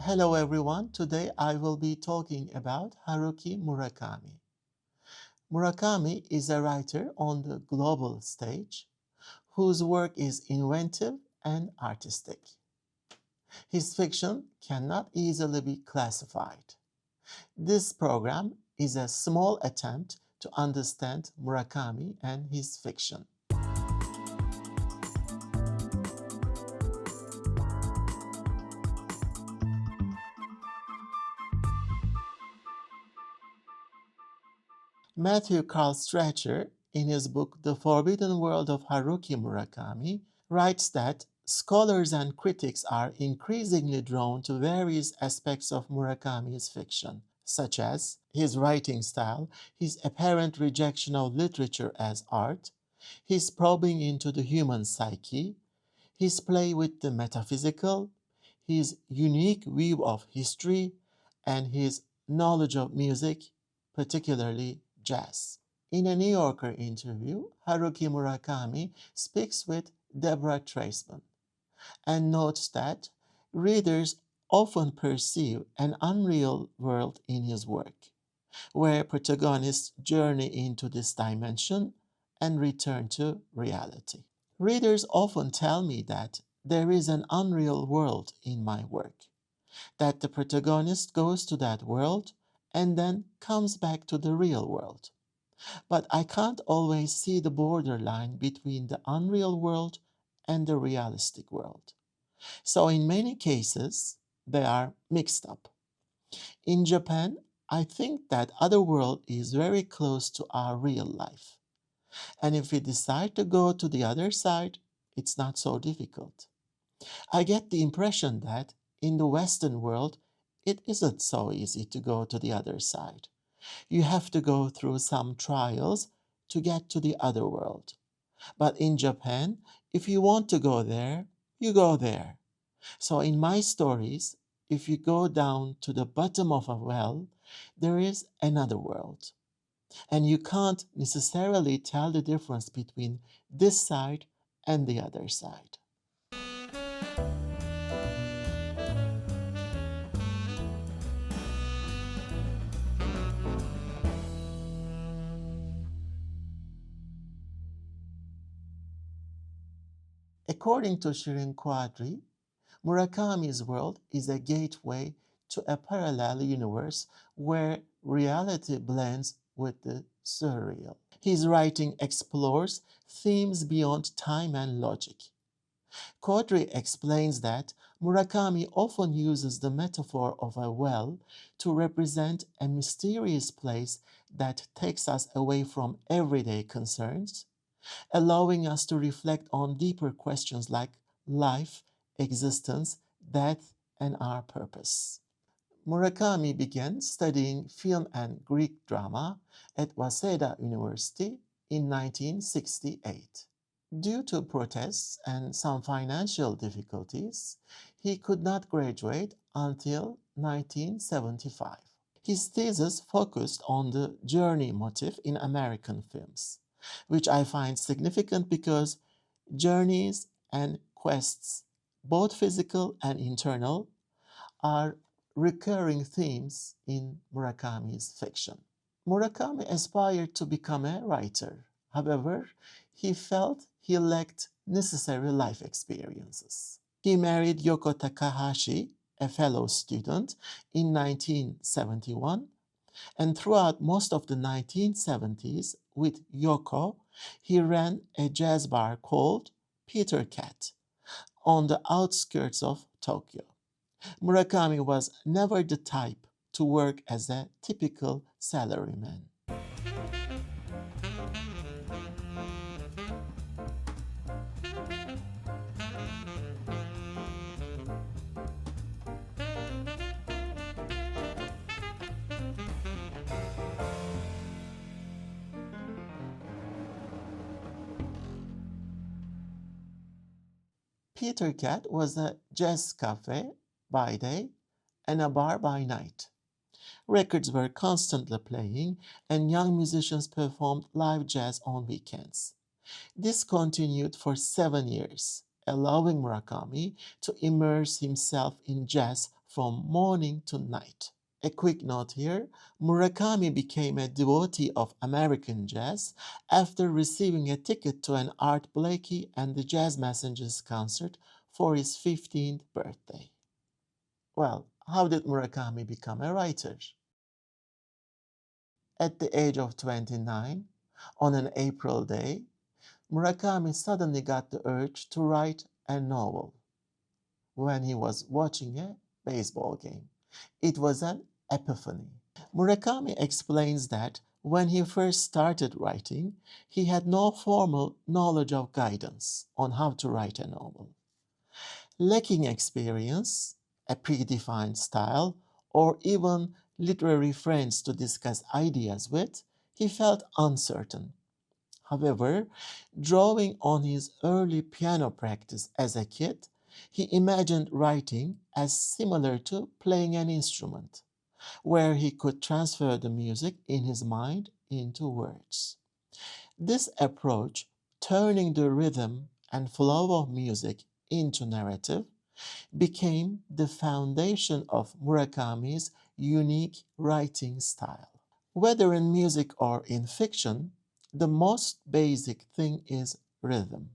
Hello everyone, today I will be talking about Haruki Murakami. Murakami is a writer on the global stage whose work is inventive and artistic. His fiction cannot easily be classified. This program is a small attempt to understand Murakami and his fiction. Matthew Carl Stracher, in his book The Forbidden World of Haruki Murakami, writes that scholars and critics are increasingly drawn to various aspects of Murakami's fiction, such as his writing style, his apparent rejection of literature as art, his probing into the human psyche, his play with the metaphysical, his unique view of history, and his knowledge of music, particularly jazz. In a New Yorker interview, Haruki Murakami speaks with Deborah Treisman and notes that readers often perceive an unreal world in his work, where protagonists journey into this dimension and return to reality. Readers often tell me that there is an unreal world in my work, that the protagonist goes to that world and then comes back to the real world. But I can't always see the borderline between the unreal world and the realistic world. So in many cases, they are mixed up. In Japan, I think that other world is very close to our real life. And if we decide to go to the other side, it's not so difficult. I get the impression that in the Western world, it isn't so easy to go to the other side. You have to go through some trials to get to the other world. But in Japan, if you want to go there, you go there. So in my stories, if you go down to the bottom of a well, there is another world. And you can't necessarily tell the difference between this side and the other side. According to Shirin Quadri, Murakami's world is a gateway to a parallel universe where reality blends with the surreal. His writing explores themes beyond time and logic. Quadri explains that Murakami often uses the metaphor of a well to represent a mysterious place that takes us away from everyday concerns, allowing us to reflect on deeper questions like life, existence, death, and our purpose. Murakami began studying film and Greek drama at Waseda University in 1968. Due to protests and some financial difficulties, he could not graduate until 1975. His thesis focused on the journey motif in American films, which I find significant because journeys and quests, both physical and internal, are recurring themes in Murakami's fiction. Murakami aspired to become a writer. However, he felt he lacked necessary life experiences. He married Yoko Takahashi, a fellow student, in 1971, and throughout most of the 1970s, with Yoko, he ran a jazz bar called Peter Cat on the outskirts of Tokyo. Murakami was never the type to work as a typical salaryman. Peter Cat was a jazz cafe by day and a bar by night. Records were constantly playing, and young musicians performed live jazz on weekends. This continued for 7 years, allowing Murakami to immerse himself in jazz from morning to night. A quick note here, Murakami became a devotee of American jazz after receiving a ticket to an Art Blakey and the Jazz Messengers concert for his 15th birthday. Well, how did Murakami become a writer? At the age of 29, on an April day, Murakami suddenly got the urge to write a novel when he was watching a baseball game. It was an epiphany. Murakami explains that when he first started writing, he had no formal knowledge of guidance on how to write a novel. Lacking experience, a predefined style, or even literary friends to discuss ideas with, he felt uncertain. However, drawing on his early piano practice as a kid, he imagined writing as similar to playing an instrument, where he could transfer the music in his mind into words. This approach, turning the rhythm and flow of music into narrative, became the foundation of Murakami's unique writing style. Whether in music or in fiction, the most basic thing is rhythm.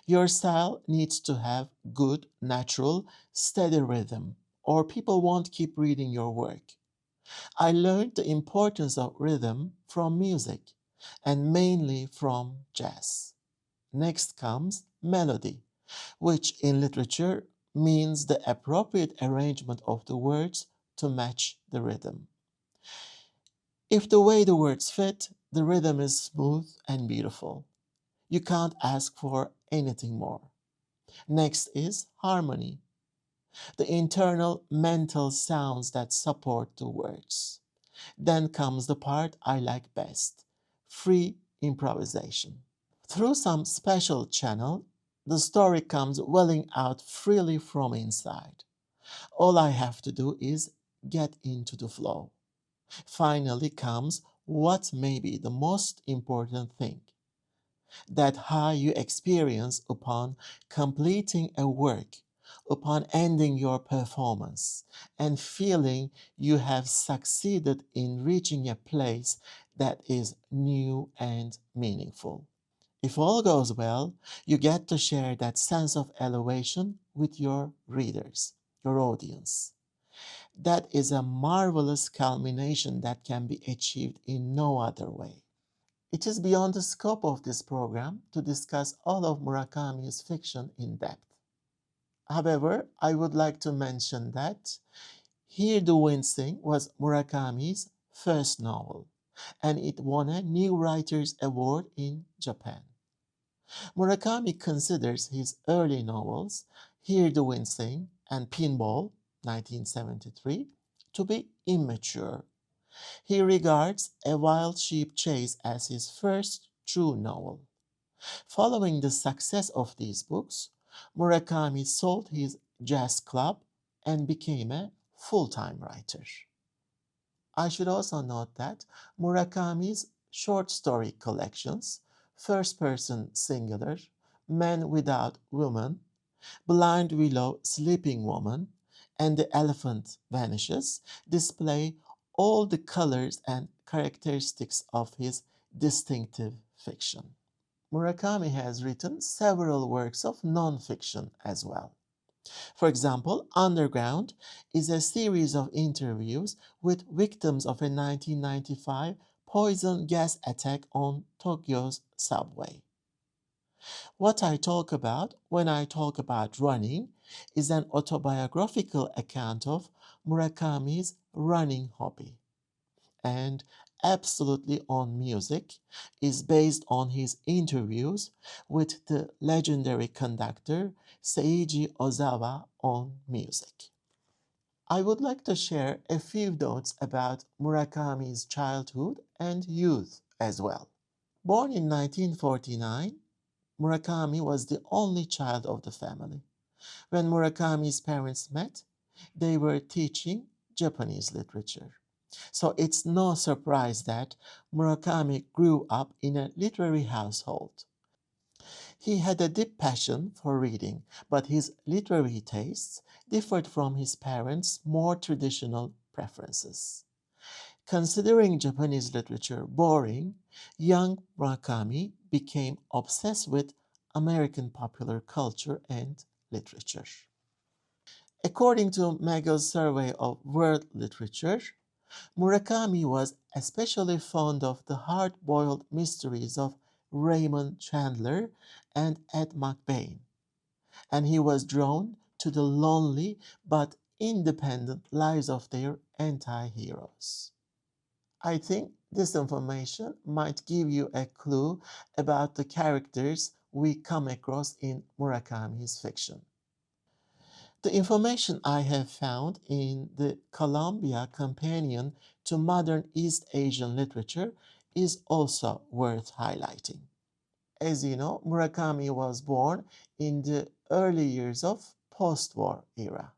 Your style needs to have good, natural, steady rhythm, or people won't keep reading your work. I learned the importance of rhythm from music, and mainly from jazz. Next comes melody, which in literature means the appropriate arrangement of the words to match the rhythm. If the way the words fit, the rhythm is smooth and beautiful. You can't ask for anything more. Next is harmony, the internal mental sounds that support the words. Then comes the part I like best, free improvisation. Through some special channel, the story comes welling out freely from inside. All I have to do is get into the flow. Finally comes what may be the most important thing, that high you experience upon completing a work, upon ending your performance, and feeling you have succeeded in reaching a place that is new and meaningful. If all goes well, you get to share that sense of elevation with your readers, your audience. That is a marvelous culmination that can be achieved in no other way. It is beyond the scope of this program to discuss all of Murakami's fiction in depth. However, I would like to mention that Hear the Wind Sing was Murakami's first novel, and it won a New Writers Award in Japan. Murakami considers his early novels, Hear the Wind Sing and Pinball, 1973, to be immature. He regards A Wild Sheep Chase as his first true novel. Following the success of these books, Murakami sold his jazz club and became a full-time writer. I should also note that Murakami's short story collections, First Person Singular, Men Without Women, Blind Willow, Sleeping Woman, and The Elephant Vanishes display all the colors and characteristics of his distinctive fiction. Murakami has written several works of non-fiction as well. For example, Underground is a series of interviews with victims of a 1995 poison gas attack on Tokyo's subway. What I talk about when I talk about running is an autobiographical account of Murakami's running hobby, and absolutely on music is based on his interviews with the legendary conductor Seiji Ozawa on music. I would like to share a few notes about Murakami's childhood and youth as well. Born in 1949, Murakami was the only child of the family. When Murakami's parents met, they were teaching Japanese literature. So it's no surprise that Murakami grew up in a literary household. He had a deep passion for reading, but his literary tastes differed from his parents' more traditional preferences. Considering Japanese literature boring, young Murakami became obsessed with American popular culture and literature. According to McGill's survey of world literature, Murakami was especially fond of the hard-boiled mysteries of Raymond Chandler and Ed McBain, and he was drawn to the lonely but independent lives of their anti-heroes. I think this information might give you a clue about the characters we come across in Murakami's fiction. The information I have found in the Columbia Companion to Modern East Asian Literature is also worth highlighting. As you know, Murakami was born in the early years of post-war era.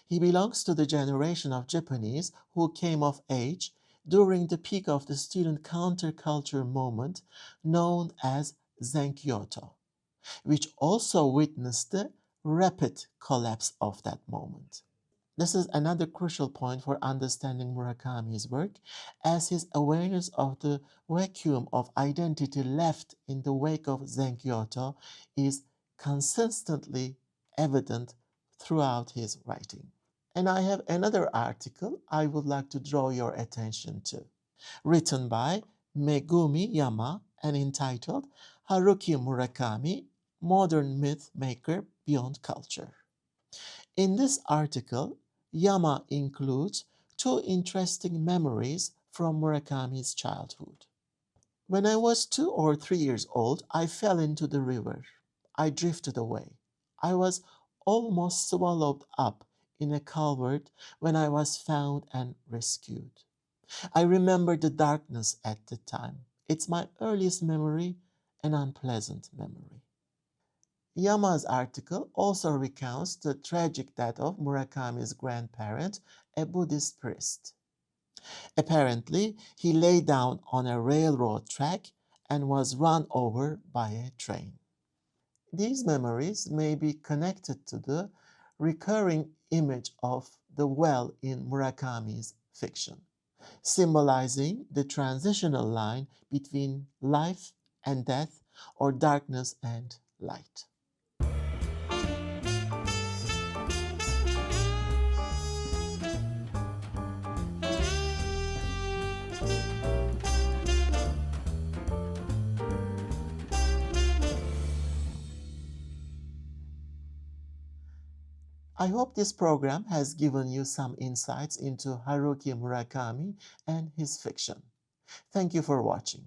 He belongs to the generation of Japanese who came of age during the peak of the student counterculture movement known as Zenkyoto, which also witnessed the rapid collapse of that moment. This is another crucial point for understanding Murakami's work, as his awareness of the vacuum of identity left in the wake of Zenkyoto is consistently evident throughout his writing. And I have another article I would like to draw your attention to, written by Megumi Yama and entitled Haruki Murakami, Modern Myth Maker Beyond Culture. In this article, Yama includes two interesting memories from Murakami's childhood. When I was 2 or 3 years old, I fell into the river. I drifted away. I was almost swallowed up in a culvert when I was found and rescued. I remember the darkness at the time. It's my earliest memory, an unpleasant memory. Yama's article also recounts the tragic death of Murakami's grandparent, a Buddhist priest. Apparently, he lay down on a railroad track and was run over by a train. These memories may be connected to the recurring image of the well in Murakami's fiction, symbolizing the transitional line between life and death or darkness and light. I hope this program has given you some insights into Haruki Murakami and his fiction. Thank you for watching.